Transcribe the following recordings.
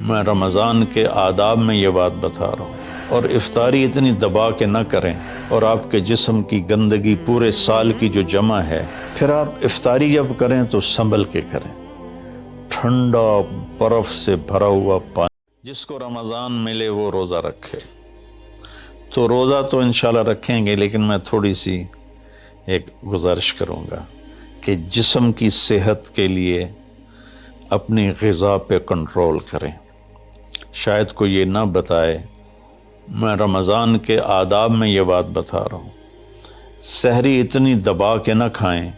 میں رمضان کے آداب میں یہ بات بتا رہا ہوں، اور افطاری اتنی دبا کے نہ کریں، اور آپ کے جسم کی گندگی پورے سال کی جو جمع ہے، پھر آپ افطاری جب کریں تو سنبھل کے کریں۔ ٹھنڈا برف سے بھرا ہوا پانی، جس کو رمضان ملے وہ روزہ رکھے۔ تو روزہ تو انشاءاللہ رکھیں گے، لیکن میں تھوڑی سی ایک گزارش کروں گا کہ جسم کی صحت کے لیے اپنی غذا پہ کنٹرول کریں۔ شاید کوئی یہ نہ بتائے، میں رمضان کے آداب میں یہ بات بتا رہا ہوں، سحری اتنی دبا کے نہ کھائیں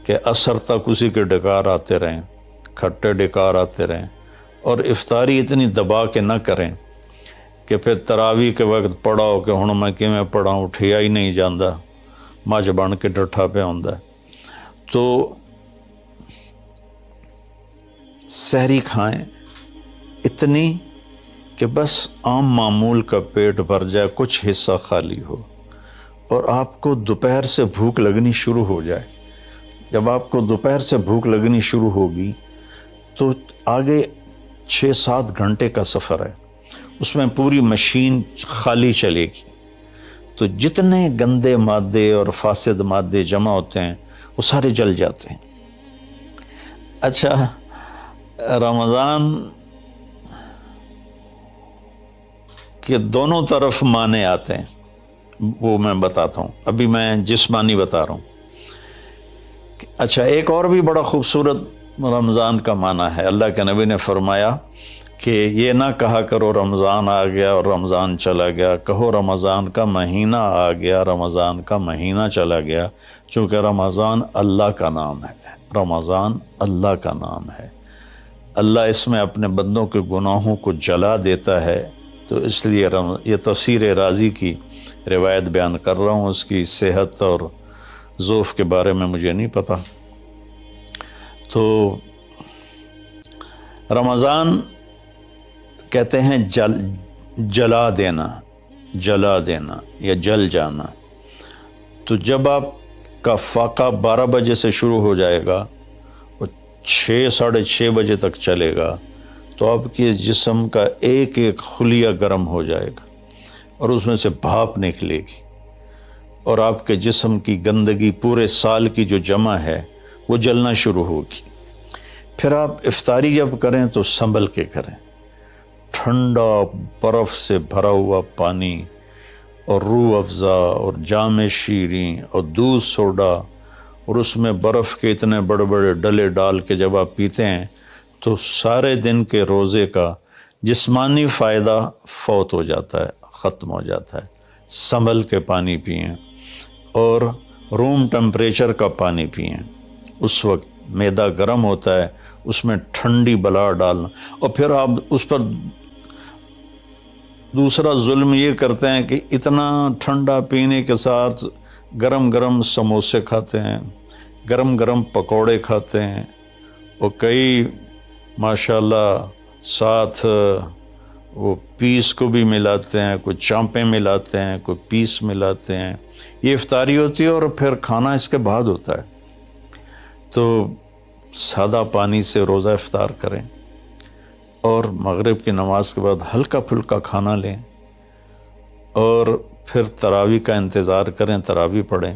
کہ عصر تک اسی کے ڈکار آتے رہیں، کھٹے ڈکار آتے رہیں، اور افطاری اتنی دبا کے نہ کریں کہ پھر تراویح کے وقت پڑھاؤ کہ ہن میں کیویں پڑھاؤں، اٹھیا ہی نہیں جاندہ، مجھ بن کے ڈٹھا پہ ہوندا۔ تو سحری کھائیں اتنی کہ بس عام معمول کا پیٹ بھر جائے، کچھ حصہ خالی ہو، اور آپ کو دوپہر سے بھوک لگنی شروع ہو جائے۔ جب آپ کو دوپہر سے بھوک لگنی شروع ہوگی تو آگے 6-7 گھنٹے کا سفر ہے، اس میں پوری مشین خالی چلے گی، تو جتنے گندے مادے اور فاسد مادے جمع ہوتے ہیں وہ سارے جل جاتے ہیں۔ اچھا، رمضان کے دونوں طرف معنی آتے ہیں، وہ میں بتاتا ہوں، ابھی میں جسمانی بتا رہا ہوں۔ اچھا، ایک اور بھی بڑا خوبصورت رمضان کا معنی ہے۔ اللہ کے نبی نے فرمایا کہ یہ نہ کہا کرو رمضان آ گیا اور رمضان چلا گیا، کہو رمضان کا مہینہ آ گیا، رمضان کا مہینہ چلا گیا، چونکہ رمضان اللہ کا نام ہے، رمضان اللہ کا نام ہے۔ اللہ اس میں اپنے بندوں کے گناہوں کو جلا دیتا ہے، تو اس لیے یہ تفسیر رازی کی روایت بیان کر رہا ہوں، اس کی صحت اور ذوف کے بارے میں مجھے نہیں پتا۔ تو رمضان کہتے ہیں جلا دینا، جلا دینا یا جل جانا۔ تو جب آپ کا فاقہ 12 بجے سے شروع ہو جائے گا اور 6-6:30 بجے تک چلے گا، تو آپ کے جسم کا ایک ایک خلیہ گرم ہو جائے گا اور اس میں سے بھاپ نکلے گی، اور آپ کے جسم کی گندگی پورے سال کی جو جمع ہے وہ جلنا شروع ہوگی۔ پھر آپ افطاری جب کریں تو سنبھل کے کریں۔ ٹھنڈا برف سے بھرا ہوا پانی اور روح افزا اور جام شیریں اور دودھ سوڈا، اور اس میں برف کے اتنے بڑے بڑے ڈلے ڈال کے جب آپ پیتے ہیں تو سارے دن کے روزے کا جسمانی فائدہ فوت ہو جاتا ہے، ختم ہو جاتا ہے۔ سنبھل کے پانی پئیں اور روم ٹمپریچر کا پانی پئیں۔ اس وقت معدہ گرم ہوتا ہے، اس میں ٹھنڈی بلا ڈالنا، اور پھر آپ اس پر دوسرا ظلم یہ کرتے ہیں کہ اتنا ٹھنڈا پینے کے ساتھ گرم گرم سموسے کھاتے ہیں، گرم گرم پکوڑے کھاتے ہیں، اور کئی ماشاءاللہ ساتھ وہ پیس کو بھی ملاتے ہیں، کوئی چانپیں ملاتے ہیں، کوئی پیس ملاتے ہیں۔ یہ افطاری ہوتی ہے اور پھر کھانا اس کے بعد ہوتا ہے۔ تو سادہ پانی سے روزہ افطار کریں، اور مغرب کی نماز کے بعد ہلکا پھلکا کھانا لیں، اور پھر تراویح کا انتظار کریں، تراویح پڑھیں،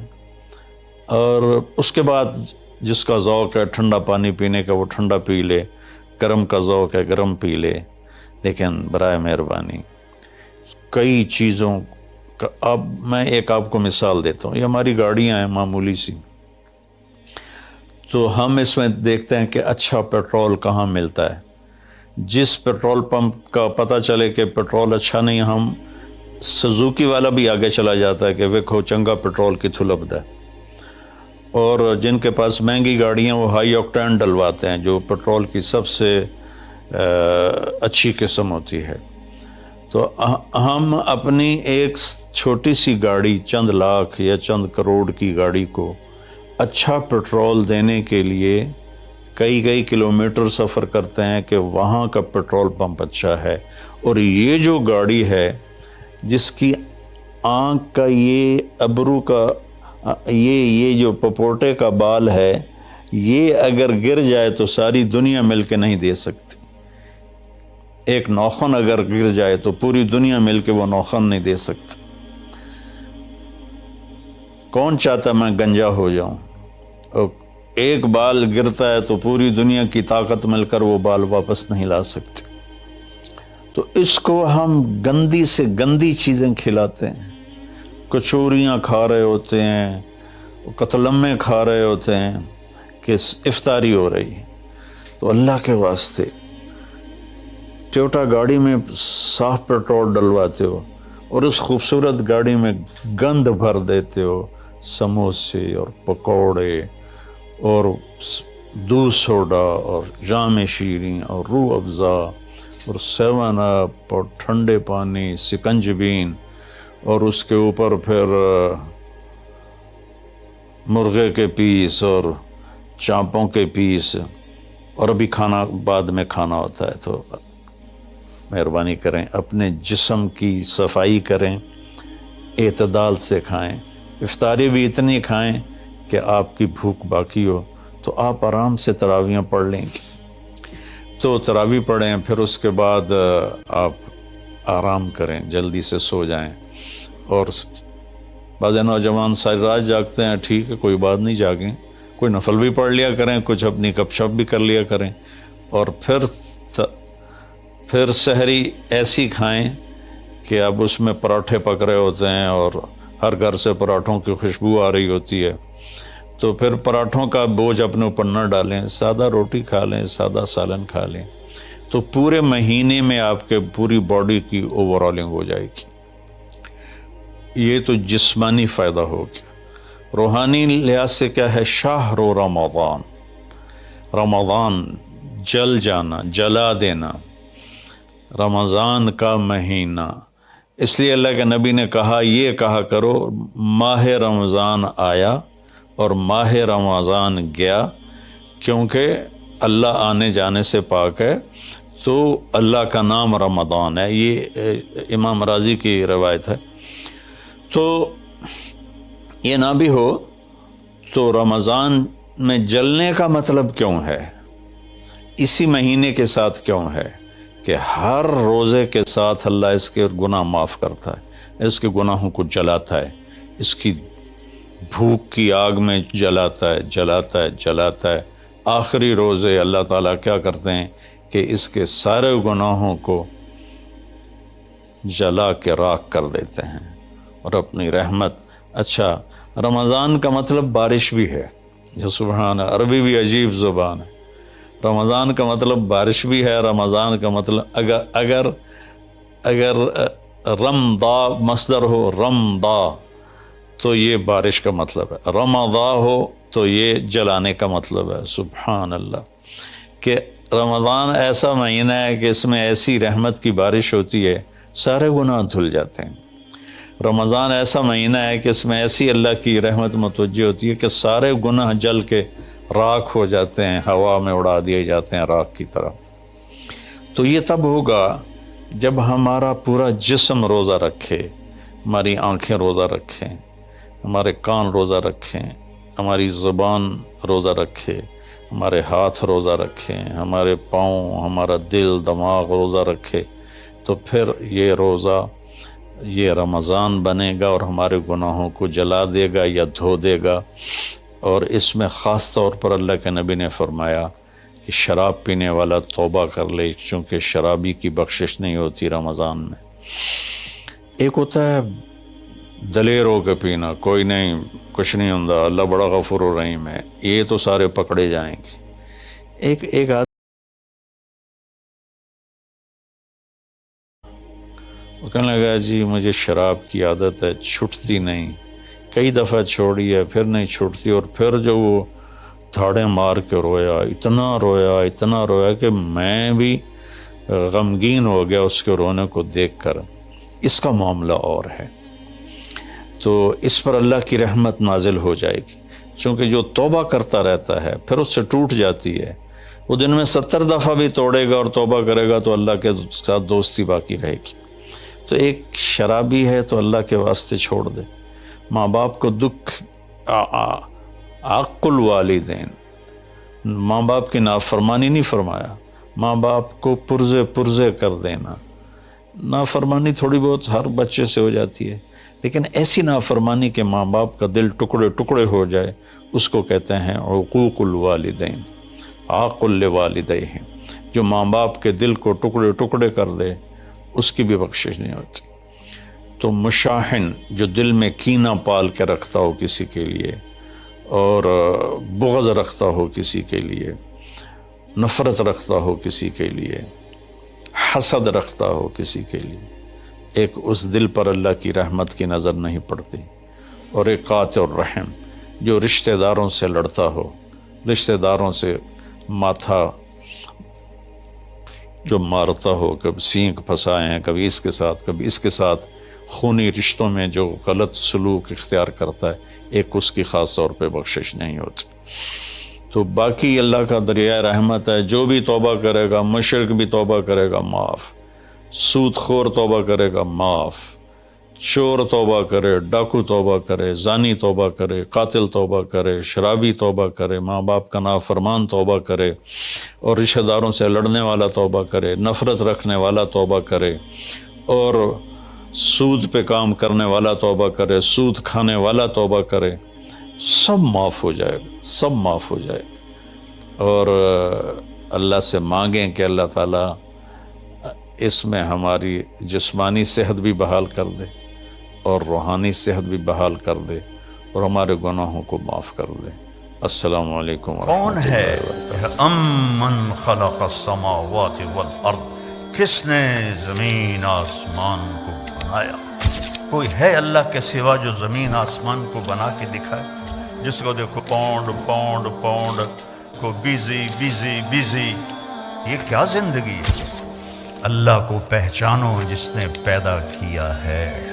اور اس کے بعد جس کا ذوق ہے ٹھنڈا پانی پینے کا وہ ٹھنڈا پی لے، گرم کا ذوق ہے گرم پی لے، لیکن برائے مہربانی کئی چیزوں کا اب میں ایک آپ کو مثال دیتا ہوں۔ یہ ہماری گاڑیاں ہیں معمولی سی، تو ہم اس میں دیکھتے ہیں کہ اچھا پیٹرول کہاں ملتا ہے۔ جس پیٹرول پمپ کا پتہ چلے کہ پیٹرول اچھا نہیں، ہم سزوکی والا بھی آگے چلا جاتا ہے کہ ویکھو چنگا پیٹرول کی تھلب ہے، اور جن کے پاس مہنگی گاڑیاں وہ ہائی آکٹین ڈلواتے ہیں، جو پیٹرول کی سب سے اچھی قسم ہوتی ہے۔ تو ہم اپنی ایک چھوٹی سی گاڑی، چند لاکھ یا چند کروڑ کی گاڑی کو اچھا پیٹرول دینے کے لیے کئی کلومیٹر سفر کرتے ہیں کہ وہاں کا پیٹرول پمپ اچھا ہے، اور یہ جو گاڑی ہے جس کی آنکھ کا یہ ابرو کا یہ جو پپوٹے کا بال ہے، یہ اگر گر جائے تو ساری دنیا مل کے نہیں دے سکتی۔ ایک نوخن اگر گر جائے تو پوری دنیا مل کے وہ نوخن نہیں دے سکتی۔ کون چاہتا میں گنجا ہو جاؤں؟ اور ایک بال گرتا ہے تو پوری دنیا کی طاقت مل کر وہ بال واپس نہیں لا سکتے۔ تو اس کو ہم گندی سے گندی چیزیں کھلاتے ہیں، کچوریاں کھا رہے ہوتے ہیں، قتلمے کھا رہے ہوتے ہیں کہ افطاری ہو رہی ہے۔ تو اللہ کے واسطے ٹویوٹا گاڑی میں صاف پیٹرول ڈلواتے ہو اور اس خوبصورت گاڑی میں گند بھر دیتے ہو، سموسے اور پکوڑے اور دودھ سوڈا اور جام شیریں اور روح افزا اور 7 اپ اور ٹھنڈے پانی، سکنجبین، اور اس کے اوپر پھر مرغے کے پیس اور چانپوں کے پیس، اور ابھی کھانا بعد میں کھانا ہوتا ہے۔ تو مہربانی کریں اپنے جسم کی صفائی کریں، اعتدال سے کھائیں، افطاری بھی اتنی کھائیں کہ آپ کی بھوک باقی ہو، تو آپ آرام سے تراویحیں پڑھ لیں گے۔ تو تراویح پڑھیں، پھر اس کے بعد آپ آرام کریں، جلدی سے سو جائیں۔ اور بعض نوجوان ساری رات جاگتے ہیں، ٹھیک ہے کوئی بات نہیں، جاگیں، کوئی نفل بھی پڑھ لیا کریں، کچھ اپنی گپ شپ بھی کر لیا کریں، اور پھر سحری ایسی کھائیں کہ اب اس میں پراٹھے پک رہے ہوتے ہیں اور ہر گھر سے پراٹھوں کی خوشبو آ رہی ہوتی ہے، تو پھر پراٹھوں کا بوجھ اپنے اوپر نہ ڈالیں، سادہ روٹی کھا لیں، سادہ سالن کھا لیں، تو پورے مہینے میں آپ کے پوری باڈی کی اوورالنگ ہو جائے گی۔ یہ تو جسمانی فائدہ ہو گیا۔ روحانی لحاظ سے کیا ہے؟ شہر رمضان، رمضان جل جانا، جلا دینا، رمضان کا مہینہ۔ اس لیے اللہ کے نبی نے کہا، یہ کہا کرو ماہ رمضان آیا اور ماہ رمضان گیا، کیونکہ اللہ آنے جانے سے پاک ہے، تو اللہ کا نام رمضان ہے۔ یہ امام راضی کی روایت ہے۔ تو یہ نہ بھی ہو تو رمضان میں جلنے کا مطلب کیوں ہے؟ اسی مہینے کے ساتھ کیوں ہے کہ ہر روزے کے ساتھ اللہ اس کے گناہ معاف کرتا ہے، اس کے گناہوں کو جلاتا ہے، اس کی بھوک کی آگ میں جلاتا ہے، جلاتا ہے، جلاتا ہے۔ آخری روزے اللہ تعالیٰ کیا کرتے ہیں کہ اس کے سارے گناہوں کو جلا کے راکھ کر دیتے ہیں اور اپنی رحمت۔ اچھا، رمضان کا مطلب بارش بھی ہے، جو سبحان، عربی بھی عجیب زبان ہے۔ رمضان کا مطلب بارش بھی ہے، رمضان کا مطلب اگر رمضا مصدر ہو، رمضا، تو یہ بارش کا مطلب ہے، رمضا ہو تو یہ جلانے کا مطلب ہے۔ سبحان اللہ، کہ رمضان ایسا مہینہ ہے کہ اس میں ایسی رحمت کی بارش ہوتی ہے، سارے گناہ دھل جاتے ہیں۔ رمضان ایسا مہینہ ہے کہ اس میں ایسی اللہ کی رحمت متوجہ ہوتی ہے کہ سارے گناہ جل کے راکھ ہو جاتے ہیں، ہوا میں اڑا دیے جاتے ہیں راکھ کی طرح۔ تو یہ تب ہوگا جب ہمارا پورا جسم روزہ رکھے، ہماری آنکھیں روزہ رکھیں، ہمارے کان روزہ رکھیں، ہماری زبان روزہ رکھے، ہمارے ہاتھ روزہ رکھیں، ہمارے پاؤں، ہمارا دل، دماغ روزہ رکھے، تو پھر یہ روزہ، یہ رمضان بنے گا اور ہمارے گناہوں کو جلا دے گا یا دھو دے گا۔ اور اس میں خاص طور پر اللہ کے نبی نے فرمایا کہ شراب پینے والا توبہ کر لے، چونکہ شرابی کی بخشش نہیں ہوتی رمضان میں۔ ایک ہوتا ہے دلیر ہو کے پینا، کوئی نہیں، کچھ نہیں ہوتا، اللہ بڑا غفور و رحیم ہے، یہ تو سارے پکڑے جائیں گے۔ ایک آدمی وہ کہنے لگا، جی مجھے شراب کی عادت ہے، چھٹتی نہیں، کئی دفعہ چھوڑی ہے، پھر نہیں چھوٹتی، اور پھر جو وہ دھاڑیں مار کے رویا، اتنا رویا کہ میں بھی غمگین ہو گیا اس کے رونے کو دیکھ کر۔ اس کا معاملہ اور ہے، تو اس پر اللہ کی رحمت نازل ہو جائے گی، چونکہ جو توبہ کرتا رہتا ہے پھر اس سے ٹوٹ جاتی ہے، وہ دن میں 70 دفعہ بھی توڑے گا اور توبہ کرے گا تو اللہ کے ساتھ دوستی باقی رہے گی۔ تو ایک شرابی ہے تو اللہ کے واسطے چھوڑ دے۔ ماں باپ کو دکھ، عق الوالدین، ماں باپ کی نافرمانی نہیں فرمایا، ماں باپ کو پرزے پرزے کر دینا. نافرمانی تھوڑی بہت ہر بچے سے ہو جاتی ہے، لیکن ایسی نافرمانی کہ ماں باپ کا دل ٹکڑے ٹکڑے ہو جائے، اس کو کہتے ہیں عقوق الوالدین، عاق لوالدیہ. جو ماں باپ کے دل کو ٹکڑے ٹکڑے کر دے اس کی بھی بخشش نہیں ہوتی. تو مشاحن جو دل میں کینہ پال کے رکھتا ہو کسی کے لیے، اور بغض رکھتا ہو کسی کے لیے، نفرت رکھتا ہو کسی کے لیے، حسد رکھتا ہو کسی کے لیے، ایک اس دل پر اللہ کی رحمت کی نظر نہیں پڑتی. اور ایک قاطع الرحم جو رشتہ داروں سے لڑتا ہو، رشتہ داروں سے ماتھا جو مارتا ہو، کبھی سینگ پھنسائے ہیں، کبھی اس کے ساتھ کبھی اس کے ساتھ، خونی رشتوں میں جو غلط سلوک اختیار کرتا ہے، ایک اس کی خاص طور پہ بخشش نہیں ہوتی. تو باقی اللہ کا دریائے رحمت ہے، جو بھی توبہ کرے گا، مشرک بھی توبہ کرے گا معاف، سود خور توبہ کرے گا معاف، چور توبہ کرے، ڈاکو توبہ کرے، زانی توبہ کرے، قاتل توبہ کرے، شرابی توبہ کرے، ماں باپ کا نافرمان توبہ کرے، اور رشتہ داروں سے لڑنے والا توبہ کرے، نفرت رکھنے والا توبہ کرے، اور سود پہ کام کرنے والا توبہ کرے، سود کھانے والا توبہ کرے، سب معاف ہو جائے گا، سب معاف ہو جائے گا. اور اللہ سے مانگیں کہ اللہ تعالیٰ اس میں ہماری جسمانی صحت بھی بحال کر دے اور روحانی صحت بھی بحال کر دے اور ہمارے گناہوں کو معاف کر دے. السلام علیکم کون ورحمۃ ہے اللہ وبرکاتہ. امن خلق السماوات والارض، کس نے زمین آسمان کو بنایا؟ کوئی ہے اللہ کے سوا جو زمین آسمان کو بنا کے دکھائے؟ جس کو دیکھو پاؤنڈ پاؤنڈ پاؤنڈ کو بیزی بیزی بیزی، یہ کیا زندگی ہے؟ اللہ کو پہچانو جس نے پیدا کیا ہے.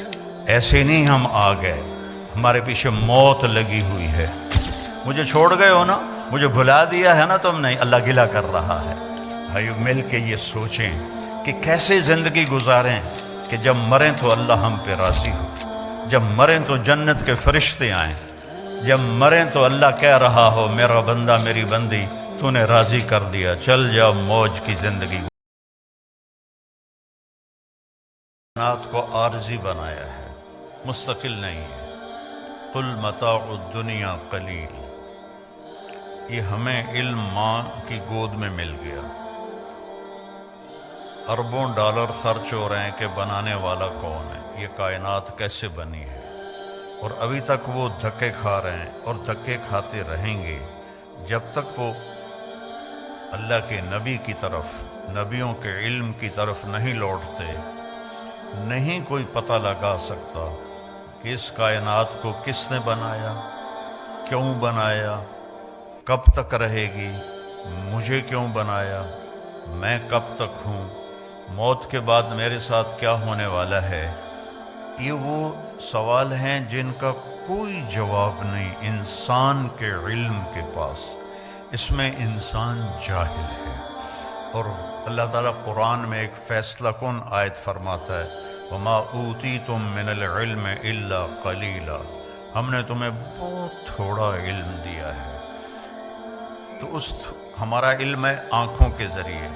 ایسے نہیں ہم آ گئے، ہمارے پیچھے موت لگی ہوئی ہے. مجھے چھوڑ گئے ہو نا، مجھے بھلا دیا ہے نا تم نے، اللہ گلہ کر رہا ہے. بھائیو مل کے یہ سوچیں کہ کیسے زندگی گزاریں کہ جب مریں تو اللہ ہم پہ راضی ہو، جب مریں تو جنت کے فرشتے آئیں، جب مریں تو اللہ کہہ رہا ہو میرا بندہ میری بندی تو نے راضی کر دیا، چل جا موج کی زندگی. کائنات کو عارضی بنایا ہے، مستقل نہیں ہے. قل متاع الدنیا قلیل، یہ ہمیں علم ماں کی گود میں مل گیا. اربوں ڈالر خرچ ہو رہے ہیں کہ بنانے والا کون ہے، یہ کائنات کیسے بنی ہے، اور ابھی تک وہ دھکے کھا رہے ہیں اور دھکے کھاتے رہیں گے جب تک وہ اللہ کے نبی کی طرف، نبیوں کے علم کی طرف نہیں لوٹتے. نہیں کوئی پتہ لگا سکتا کہ اس کائنات کو کس نے بنایا، کیوں بنایا، کب تک رہے گی، مجھے کیوں بنایا، میں کب تک ہوں، موت کے بعد میرے ساتھ کیا ہونے والا ہے. یہ وہ سوال ہیں جن کا کوئی جواب نہیں انسان کے علم کے پاس. اس میں انسان جاہل ہے. اور اللہ تعالیٰ قرآن میں ایک فیصلہ کن آیت فرماتا ہے وَمَا أُوتِيتُم مِّنَ الْعِلْمِ إِلَّا قَلِيلًا، ہم نے تمہیں بہت تھوڑا علم دیا ہے. تو ہمارا علم ہے آنکھوں کے ذریعے.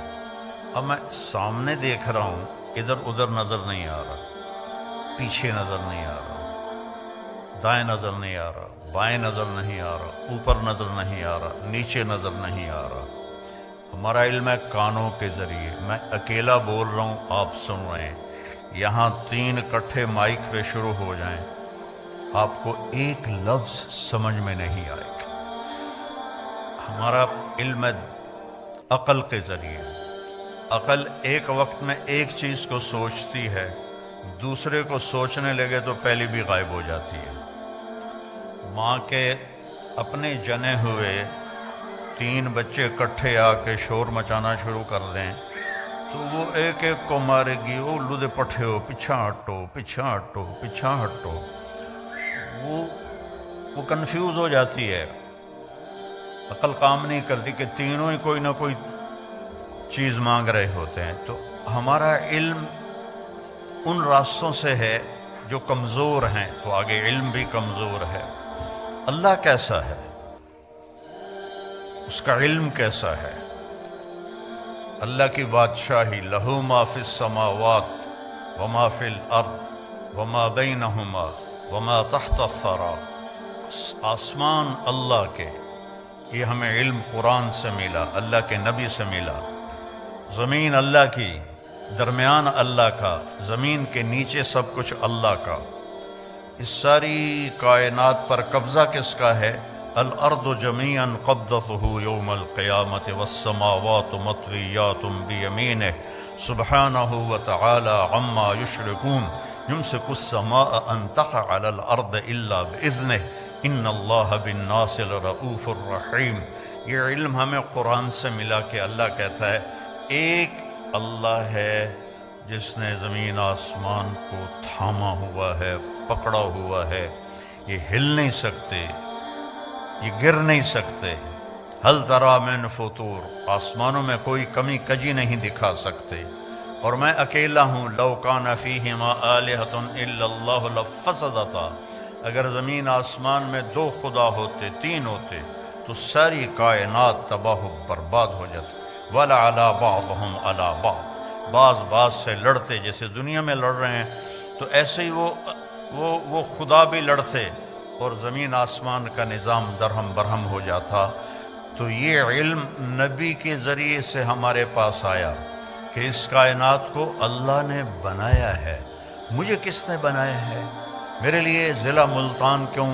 اب میں سامنے دیکھ رہا ہوں، ادھر ادھر نظر نہیں آ رہا، پیچھے نظر نہیں آ رہا، دائیں نظر نہیں آ رہا، بائیں نظر نہیں آ رہا، اوپر نظر نہیں آ رہا، نیچے نظر نہیں آ رہا. ہمارا علم ہے کانوں کے ذریعے. میں اکیلا بول رہا ہوں، آپ سن رہے ہیں. یہاں 3 اکٹھے مائک پہ شروع ہو جائیں، آپ کو ایک لفظ سمجھ میں نہیں آئے گا. ہمارا علم ہے عقل کے ذریعے. عقل ایک وقت میں ایک چیز کو سوچتی ہے، دوسرے کو سوچنے لگے تو پہلی بھی غائب ہو جاتی ہے. ماں کے اپنے جنے ہوئے 3 بچے اکٹھے آ کے شور مچانا شروع کر دیں تو وہ ایک ایک کو مارے گی. او لودے پٹھے ہو، پیچھا ہٹو، پیچھا ہٹو، پیچھا ہٹو. وہ کنفیوز ہو جاتی ہے، عقل کام نہیں کرتی کہ تینوں ہی کوئی نہ کوئی چیز مانگ رہے ہوتے ہیں. تو ہمارا علم ان راستوں سے ہے جو کمزور ہیں، تو آگے علم بھی کمزور ہے. اللہ کیسا ہے، اس کا علم کیسا ہے، اللہ کی بادشاہی، لہو ما فی السماوات وما فی الارض وما بینہما وما تحت الثری، آسمان اللہ کے، یہ ہمیں علم قرآن سے ملا، اللہ کے نبی سے ملا، زمین اللہ کی، درمیان اللہ کا، زمین کے نیچے سب کچھ اللہ کا، اس ساری کائنات پر قبضہ کس کا ہے؟ الارض جميعا قبضته يوم القيامة والسماوات مطويات بيمينه سبحانه وتعالى عما يشركون يمسك السماء أن تقع على الأرض إلا بإذنه إن الله بالناس لرؤوف رحيم۔ یہ علم ہمیں قرآن سے ملا کہ اللہ کہتا ہے ایک اللہ ہے جس نے زمین آسمان کو تھاما ہوا ہے، پکڑا ہوا ہے، یہ ہل نہیں سکتے، یہ گر نہیں سکتے، ہل تری من فطور، آسمانوں میں کوئی کمی کجی نہیں دکھا سکتے، اور میں اکیلا ہوں، لو کان فیہما آلہۃ الا اللہ لفسدتا، اگر زمین آسمان میں دو خدا ہوتے، تین ہوتے تو ساری کائنات تباہ و برباد ہو جاتی، وَلَعَلَىٰ بَعْضُهُمْ عَلَىٰ بَعْضٍ، بعض سے لڑتے، جیسے دنیا میں لڑ رہے ہیں تو ایسے ہی وہ خدا بھی لڑتے اور زمین آسمان کا نظام درہم برہم ہو جاتا۔ تو یہ علم نبی کے ذریعے سے ہمارے پاس آیا کہ اس کائنات کو اللہ نے بنایا ہے۔ مجھے کس نے بنایا ہے؟ میرے لیے ضلع ملتان کیوں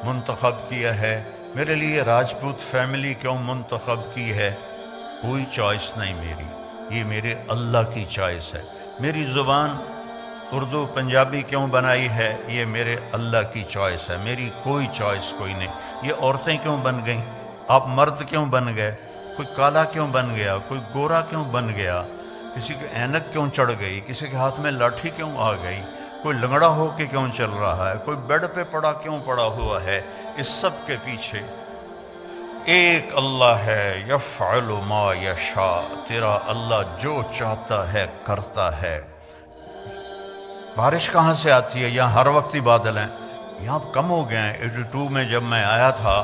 منتخب کیا ہے؟ میرے لیے راجپوت فیملی کیوں منتخب کی ہے؟ کوئی چوائس نہیں میری، یہ میرے اللہ کی چوائس ہے۔ میری زبان اردو پنجابی کیوں بنائی ہے؟ یہ میرے اللہ کی چوائس ہے، میری کوئی چوائس کوئی نہیں۔ یہ عورتیں کیوں بن گئیں؟ آپ مرد کیوں بن گئے؟ کوئی کالا کیوں بن گیا؟ کوئی گورا کیوں بن گیا؟ کسی کی اینک کیوں چڑھ گئی؟ کسی کے ہاتھ میں لاٹھی کیوں آ گئی؟ کوئی لنگڑا ہو کے کیوں چل رہا ہے؟ کوئی بیڈ پہ پڑا کیوں پڑا ہوا ہے؟ اس سب کے پیچھے ایک اللہ ہے، یفعل ما یشاء، تیرا اللہ جو چاہتا ہے کرتا ہے۔ بارش کہاں سے آتی ہے؟ یہاں ہر وقت ہی بادل ہیں، یہاں کم ہو گئے ہیں۔ 82 میں جب میں آیا تھا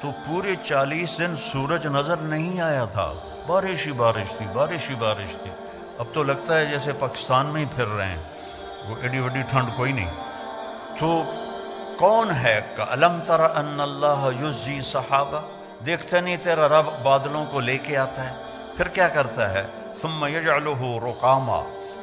تو پورے 40 دن سورج نظر نہیں آیا تھا، بارش ہی بارش تھی، بارش ہی بارش تھی۔ اب تو لگتا ہے جیسے پاکستان میں ہی پھر رہے ہیں، وہ ایڈی وڈی ٹھنڈ کوئی نہیں۔ تو کون ہے؟ أَلَمْ تَرَ أَنَّ اللَّهَ يُزْجِي سَحَابًا، دیکھتا نہیں تیرا رب بادلوں کو لے کے آتا ہے، پھر کیا کرتا ہے؟ ثُمَّ يَجْعَلُهُ رُقَامًا،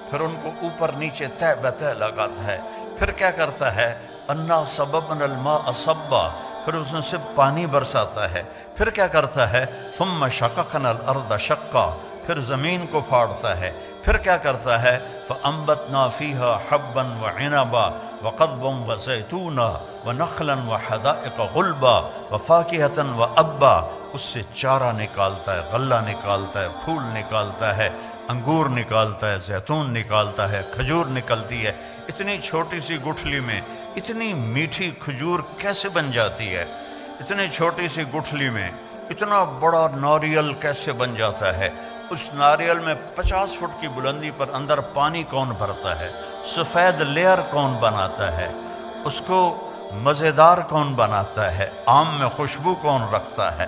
پھر ان کو اوپر نیچے تہ بتہ لگاتا ہے، پھر کیا کرتا ہے؟ أَنَّا صَبَبْنَا الْمَاءَ صَبًّا، پھر اس میں سے پانی برساتا ہے، پھر کیا کرتا ہے؟ ثُمَّ شَقَقْنَا الْأَرْضَ شَقًّا، پھر زمین کو پھاڑتا ہے، پھر کیا کرتا ہے؟ فَأَنبَتْنَا فِيهَا حَبًّا وَعِنَبًا وَقَضْبًا وَزَيْتُونًا وَنَخْلًا وَحَدَائِقَ غُلْبًا وَفَاكِهَةً وَأَبًّا، اس سے چارہ نکالتا ہے، غلہ نکالتا ہے، پھول نکالتا ہے، انگور نکالتا ہے، زیتون نکالتا ہے، کھجور نکلتی ہے۔ اتنی چھوٹی سی گٹھلی میں اتنی میٹھی کھجور کیسے بن جاتی ہے؟ اتنی چھوٹی سی گٹھلی میں اتنا بڑا ناریل کیسے بن جاتا ہے؟ اس ناریل میں 50 فٹ کی بلندی پر اندر پانی کون بھرتا ہے؟ سفید لیئر کون بناتا ہے؟ اس کو مزیدار کون بناتا ہے؟ آم میں خوشبو کون رکھتا ہے؟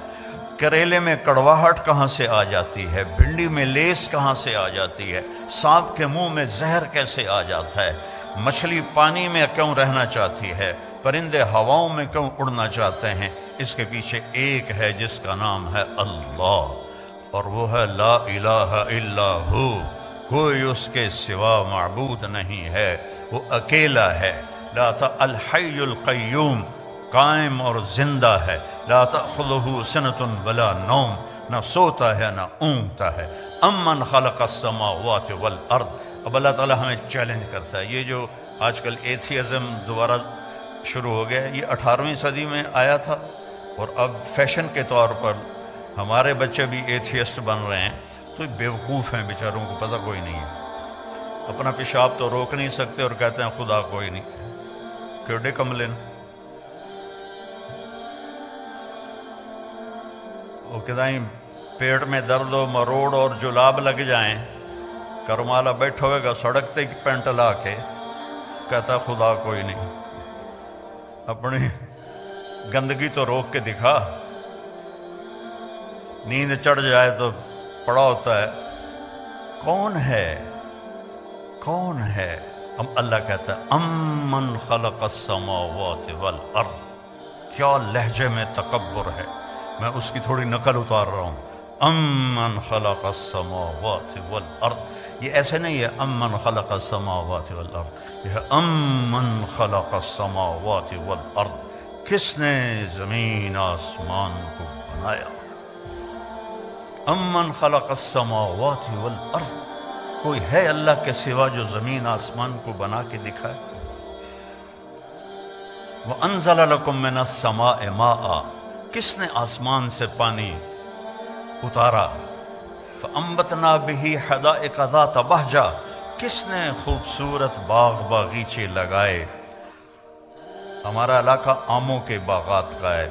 کریلے میں کڑواہٹ کہاں سے آ جاتی ہے؟ بھنڈی میں لیس کہاں سے آ جاتی ہے؟ سانپ کے منہ میں زہر کیسے آ جاتا ہے؟ مچھلی پانی میں کیوں رہنا چاہتی ہے؟ پرندے ہواؤں میں کیوں اڑنا چاہتے ہیں؟ اس کے پیچھے ایک ہے جس کا نام ہے اللہ، اور وہ ہے لا الہ الا ہو، کوئی اس کے سوا معبود نہیں ہے، وہ اکیلا ہے۔ لا الحی القیوم، قائم اور زندہ ہے۔ لا تأخذہ سنۃ ولا نوم، نہ سوتا ہے نہ اونگتا ہے۔ امن خلق السماوات والارض، اب اللہ تعالیٰ ہمیں چیلنج کرتا ہے۔ یہ جو آج کل ایتھیزم دوبارہ شروع ہو گیا ہے، یہ 18ویں صدی میں آیا تھا، اور اب فیشن کے طور پر ہمارے بچے بھی ایتھیسٹ بن رہے ہیں، تو بیوقوف ہیں بیچاروں کو پتہ کوئی نہیں ہے، اپنا پیشاب تو روک نہیں سکتے اور کہتے ہیں خدا کوئی نہیں، کیڑے کملن۔ وہ کہتا ہے پیٹ میں درد و مروڑ اور جلاب لگ جائیں، کرمالا بیٹھا ہوئے گا سڑک تے پینٹ لا کے، کہتا خدا کوئی نہیں۔ اپنی گندگی تو روک کے دکھا۔ نیند چڑھ جائے تو پڑا ہوتا ہے کون ہے؟ کون ہے؟ اب اللہ کہتا ہے امن خلق السماوات والارض. کیا لہجے میں تکبر ہے، میں اس کی تھوڑی نقل اتار رہا ہوں. امن خلق السماوات والارض، یہ ایسے نہیں ہے امن خلق السماوات والارض، یہ ہے امن خلق السماوات والارض. کس نے زمین آسمان کو بنایا؟ امن خلق السماوات والارض، کوئی ہے اللہ کے سوا جو زمین آسمان کو بنا کے دکھائے؟ وَأَنزَلَ لَكُم مِّنَ السَّمَاءِ مَاءً، کس نے آسمان سے پانی اتارا؟ فَأَنبَتْنَا بِهِ حَدَائِقَ ذَاتَ بَهْجَةٍ، کس نے خوبصورت باغ باغیچے لگائے؟ ہمارا علاقہ آموں کے باغات کا ہے.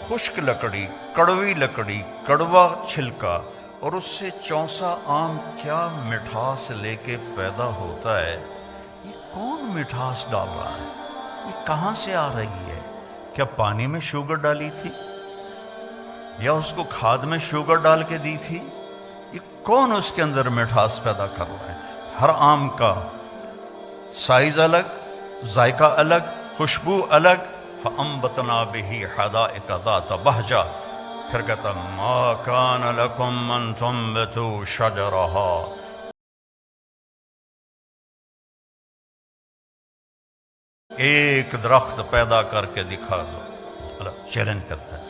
خشک لکڑی، کڑوی لکڑی، کڑوا چھلکا، اور اس سے چونسا آم کیا مٹھاس لے کے پیدا ہوتا ہے. یہ کون مٹھاس ڈال رہا ہے؟ یہ کہاں سے آ رہی ہے؟ کیا پانی میں شوگر ڈالی تھی یا اس کو کھاد میں شوگر ڈال کے دی تھی؟ یہ کون اس کے اندر مٹھاس پیدا کر رہا ہے؟ ہر آم کا سائز الگ، ذائقہ الگ، خوشبو الگ. فَأَنبَتْنَا بِهِ حَدَائِقَ ذَاتَ بَهْجَةٍ، پھر کہتا مَا كَانَ لَكُمْ أَن تُنبِتُوا شَجَرَهَا، ایک درخت پیدا کر کے دکھا دو. اللہ چیلنج کرتا ہے،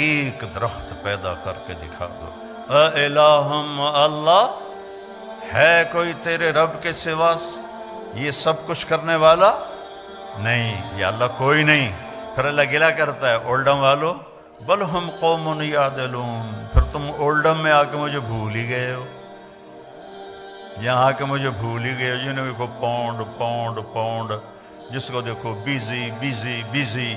ایک درخت پیدا کر کے دکھا دو. اِلَٰهٌ، اللہ ہے کوئی تیرے رب کے سوا یہ سب کچھ کرنے والا؟ نہیں، یا اللہ کوئی نہیں. پھر اللہ گلہ کرتا ہے اولڈم والو، بل ہم قوم یعدلون، پھر تم اولڈم میں آ کے مجھے بھول ہی گئے ہو، یہاں آ کے مجھے بھول ہی گئے ہو. جنہیں دیکھو پاؤنڈ پاؤنڈ پاؤنڈ، جس کو دیکھو بیزی بیزی بیزی.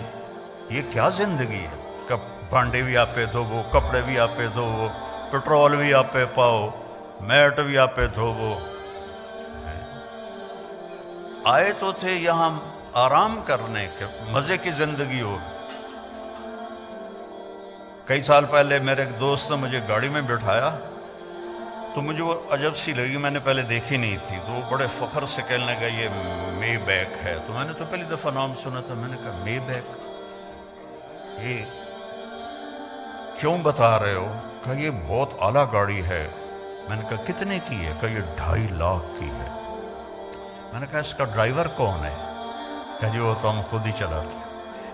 یہ کیا زندگی ہے؟ بھانڈے بھی آپ پہ دھوو، کپڑے بھی آپ پہ دھوو، پٹرول بھی آپ پہ پاؤ، میٹ بھی آپ پہ دھوو. آئے تو تھے یہاں آرام کرنے کے، مزے کی زندگی ہو. کئی سال پہلے میرے ایک دوست نے مجھے گاڑی میں بٹھایا تو مجھے وہ عجب سی لگی، میں نے پہلے دیکھی نہیں تھی. تو وہ بڑے فخر سے کہنے لگا یہ مے بیک ہے. تو میں نے تو پہلی دفعہ نام سنا تھا. میں نے کہا مے بیک، یہ کیوں بتا رہے ہو؟ کہا یہ بہت اعلیٰ گاڑی ہے. میں نے کہا کتنے کی ہے؟ کہا یہ 2.5 لاکھ کی ہے. میں نے کہا اس کا ڈرائیور کون ہے؟ کہا جی وہ تو ہم خود ہی چلاتے.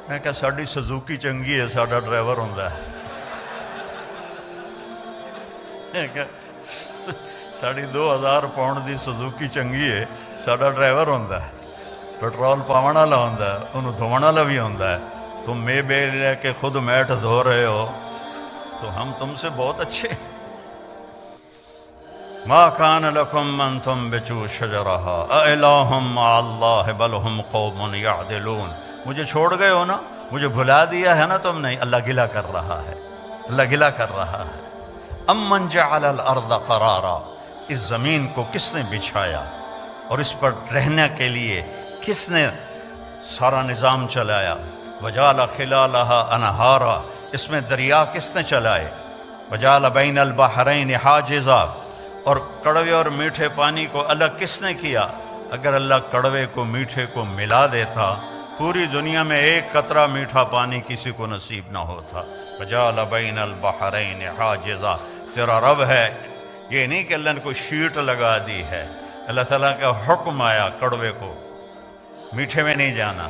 میں نے کہا ساڑی سزوکی چنگی ہے، ساڑا ڈرائیور ہوندہ ہے. میں کہا ساڑی 2000 پاؤنڈ دی سزوکی چنگی ہے، ساڑا ڈرائیور ہوندہ ہے، پیٹرول پاون والا ہوندہ ہے، انہوں دھوਣ والا بھی ہوندہ ہے. تم میں بے لے کے خود میٹ دھو رہے ہو تو ہم تم سے بہت اچھے. ما کان لکم ان تنبتوا شجرها االہ مع اللہ بل ہم قوم یعدلون. مجھے چھوڑ گئے ہو نا، مجھے بھلا دیا ہے نا تم نے. اللہ گلہ کر رہا ہے، اللہ گلہ کر رہا ہے. امن جعل الارض قرارا، اس زمین کو کس نے بچھایا اور اس پر رہنے کے لیے کس نے سارا نظام چلایا؟ وجعل خلالها انہارا، اس میں دریا کس نے چلائے؟ وجعل بین البحرین حاجزا، اور کڑوے اور میٹھے پانی کو الگ کس نے کیا؟ اگر اللہ کڑوے کو میٹھے کو ملا دیتا پوری دنیا میں ایک قطرہ میٹھا پانی کسی کو نصیب نہ ہوتا. وجعل بین البحرین حاجزا، تیرا رب ہے. یہ نہیں کہ اللہ نے کوئی شیٹ لگا دی ہے. اللہ تعالیٰ کا حکم آیا کڑوے کو میٹھے میں نہیں جانا،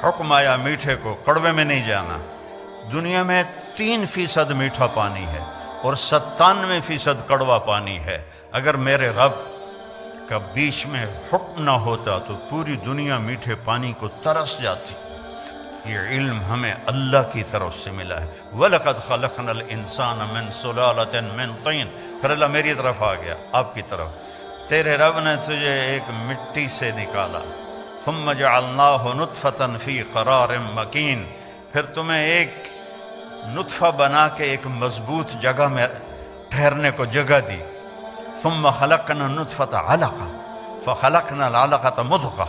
حکم آیا میٹھے کو کڑوے میں نہیں جانا. دنیا میں 3% میٹھا پانی ہے اور 97% کڑوا پانی ہے. اگر میرے رب کا بیچ میں حکم نہ ہوتا تو پوری دنیا میٹھے پانی کو ترس جاتی. یہ علم ہمیں اللہ کی طرف سے ملا ہے. وَلَقَدْ خَلَقْنَا الْإِنسَانَ مِنْ سُلَالَةٍ مِنْ طِينٍ. پھر اللہ میری طرف آ گیا، آپ کی طرف. تیرے رب نے تجھے ایک مٹی سے نکالا. ثُمَّ جَعَلْنَاهُ نُطْفَةً فِي قَرَارٍ مَكِينٍ، پھر تمہیں ایک نطفہ بنا کے ایک مضبوط جگہ میں ٹھہرنے کو جگہ دی. ثم خلقنا النطفة علقة فخلقنا العلقة مضغة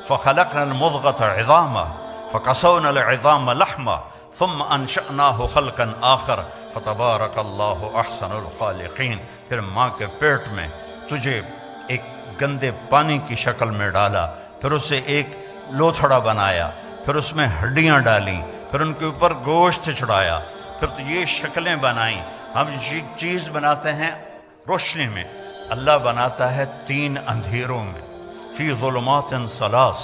فخلقنا المضغة عظاما فكسونا العظام لحما ثم انشأناه خلقا آخر. فتبارک اللہ احسن الخالقین۔ پھر ماں کے پیٹ میں تجھے ایک گندے پانی کی شکل میں ڈالا، پھر اسے ایک لوتھڑا بنایا، پھر اس میں ہڈیاں ڈالیں، پھر ان کے اوپر گوشت چڑھایا، پھر تو یہ شکلیں بنائیں۔ ہم یہ چیز بناتے ہیں روشنی میں، اللہ بناتا ہے 3 اندھیروں میں، فی ظلمات ثلاث۔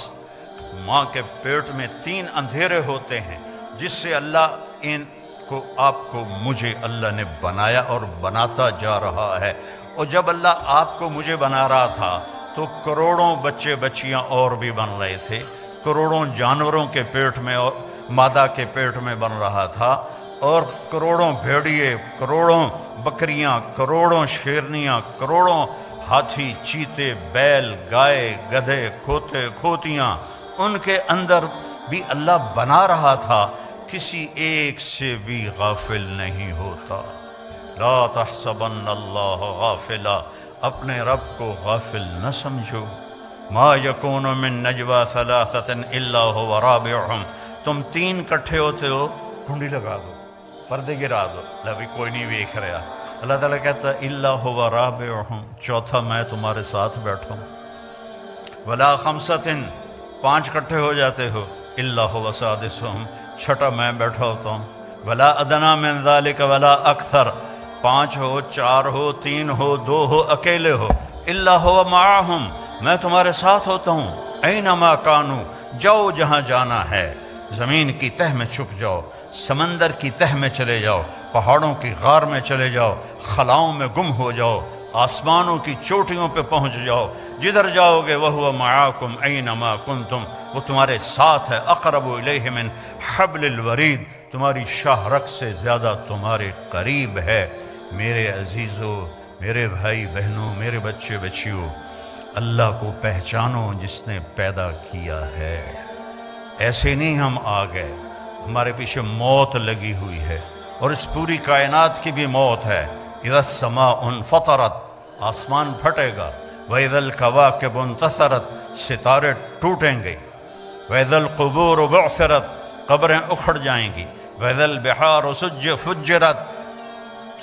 ماں کے پیٹ میں 3 اندھیرے ہوتے ہیں جس سے اللہ ان کو، آپ کو، مجھے اللہ نے بنایا اور بناتا جا رہا ہے۔ اور جب اللہ آپ کو مجھے بنا رہا تھا تو کروڑوں بچے بچیاں اور بھی بن رہے تھے، کروڑوں جانوروں کے پیٹ میں اور مادہ کے پیٹ میں بن رہا تھا، اور کروڑوں بھیڑیے، کروڑوں بکریاں، کروڑوں شیرنیاں، کروڑوں ہاتھی، چیتے، بیل، گائے، گدھے، کھوتے، کھوتیاں، ان کے اندر بھی اللہ بنا رہا تھا، کسی ایک سے بھی غافل نہیں ہوتا۔ لا تحسبن اللہ غافلا، اپنے رب کو غافل نہ سمجھو۔ ما یکون من نجوا ثلاثۃ الا هو رابعهم، تم 3 کٹھے ہوتے ہو، کنڈی لگا دو، پردے گرا دو، ابھی کوئی نہیں دیکھ رہا۔ اللہ تعالیٰ کہتا ہے الا هو رابعهم، چوتھا میں تمہارے ساتھ بیٹھا ہوں۔ ولا خمسۃ، 5 کٹھے ہو جاتے ہو، الا هو سادسهم، چھٹا میں بیٹھا ہوتا ہوں۔ ولا ادنی من ذلک ولا اکثر، 5 ہو، 4 ہو، 3 ہو، 2 ہو، اکیلے ہو، الا هو معهم، میں تمہارے ساتھ ہوتا ہوں۔ اینما کانوا، جاؤ جہاں جانا ہے، زمین کی تہ میں چھپ جاؤ، سمندر کی تہ میں چلے جاؤ، پہاڑوں کی غار میں چلے جاؤ، خلاؤں میں گم ہو جاؤ، آسمانوں کی چوٹیوں پہ پہنچ جاؤ، جدھر جاؤ گے وَهُوَ مَعَاكُمْ أَيْنَمَا كُنْتُمْ، وہ تمہارے ساتھ ہے، اقرب الیہ من حبل الورید، تمہاری شاہ رگ سے زیادہ تمہارے قریب ہے۔ میرے عزیزو، میرے بھائی بہنوں، میرے بچے بچیوں، اللہ کو پہچانو جس نے پیدا کیا ہے۔ ایسے نہیں ہم آ گئے، ہمارے پیچھے موت لگی ہوئی ہے، اور اس پوری کائنات کی بھی موت ہے۔ اذا السماء انفطرت، آسمان پھٹے گا، وَإِذَا الْكَوَاكِبُ انتثرت، ستارے ٹوٹیں گے، وَإِذَا الْقُبُورُ بُعْثِرَتْ، قبریں اکھڑ جائیں گی، وَإِذَا الْبِحَارُ فُجِّرَتْ،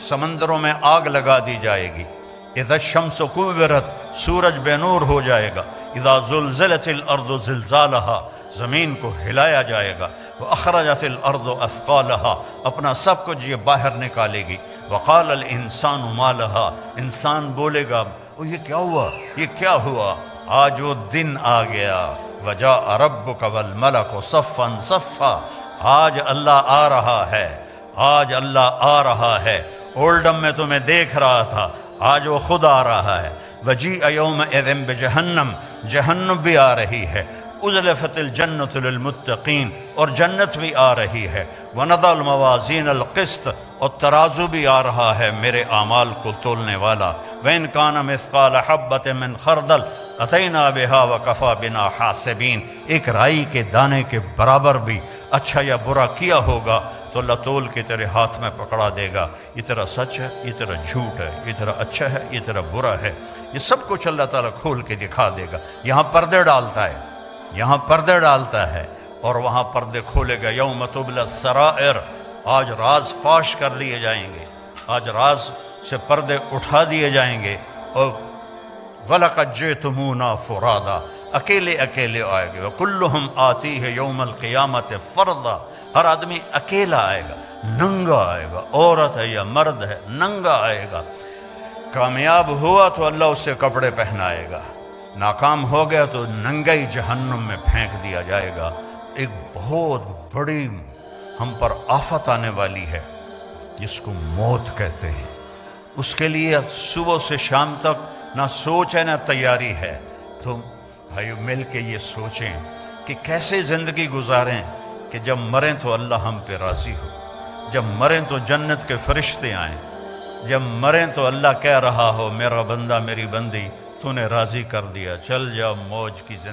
سمندروں میں آگ لگا دی جائے گی، اذا الشمس كورت، سورج بے نور ہو جائے گا، اذا زلزلت الارض زلزالها، زمین کو ہلایا جائے گا، واخرجت الارض اثقالها، اپنا سب کچھ یہ باہر نکالے گی، وقال الانسان ما لها، انسان بولے گا وہ یہ کیا ہوا، یہ کیا ہوا، آج وہ دن آ گیا، وجاء ربک والملک صفا صفا، آج اللہ آ رہا ہے، آج اللہ آ رہا ہے۔ اولڈم میں تمہیں دیکھ رہا تھا، آج وہ خود آ رہا ہے۔ وجیء یومئذ بجہنم، جہنم بھی آ رہی ہے، ازلفت الجنت للمتقین، اور جنت بھی آ رہی ہے، ونضع الموازین القسط، اور ترازو بھی آ رہا ہے میرے اعمال کو تولنے والا، وَإِنْ كَانَ مِثْقَالَ حَبَّةٍ مِّنْ خَرْدَلٍ أَتَيْنَا بِهَا وَكَفَى بِنَا حَاسِبِينَ، ایک رائی کے دانے کے برابر بھی اچھا یا برا کیا ہوگا تو اللہ تول کے تیرے ہاتھ میں پکڑا دے گا، یہ تیرا سچ ہے، یہ تیرا جھوٹ ہے، یہ تیرا اچھا ہے، یہ تیرا برا ہے، یہ سب کچھ اللہ تعالیٰ کھول کے دکھا دے گا۔ یہاں پردے ڈالتا ہے، یہاں پردے ڈالتا ہے، اور وہاں پردے کھولے گا۔ یوم تبلی السرائر، آج راز فاش کر لیے جائیں گے، آج راز سے پردے اٹھا دیے جائیں گے، اور وَلَقَدْ جِئْتُمُونَا فُرَادًا، اکیلے اکیلے آئے گے، وَكُلُّهُمْ آتِيهِ يَوْمَ الْقِيَامَةِ فَرْدًا، ہر آدمی اکیلا آئے گا، ننگا آئے گا، عورت ہے یا مرد ہے، ننگا آئے گا۔ کامیاب ہوا تو اللہ اس سے کپڑے پہنائے گا، ناکام ہو گیا تو ننگئی جہنم میں پھینک دیا جائے گا۔ ایک بہت بڑی ہم پر آفت آنے والی ہے جس کو موت کہتے ہیں، اس کے لیے صبح سے شام تک نہ سوچ ہے نہ تیاری ہے۔ تو بھائیو مل کے یہ سوچیں کہ کیسے زندگی گزاریں کہ جب مریں تو اللہ ہم پہ راضی ہو، جب مریں تو جنت کے فرشتے آئیں، جب مریں تو اللہ کہہ رہا ہو میرا بندہ میری بندی تو نے راضی کر دیا، چل جا موج کی زندگی۔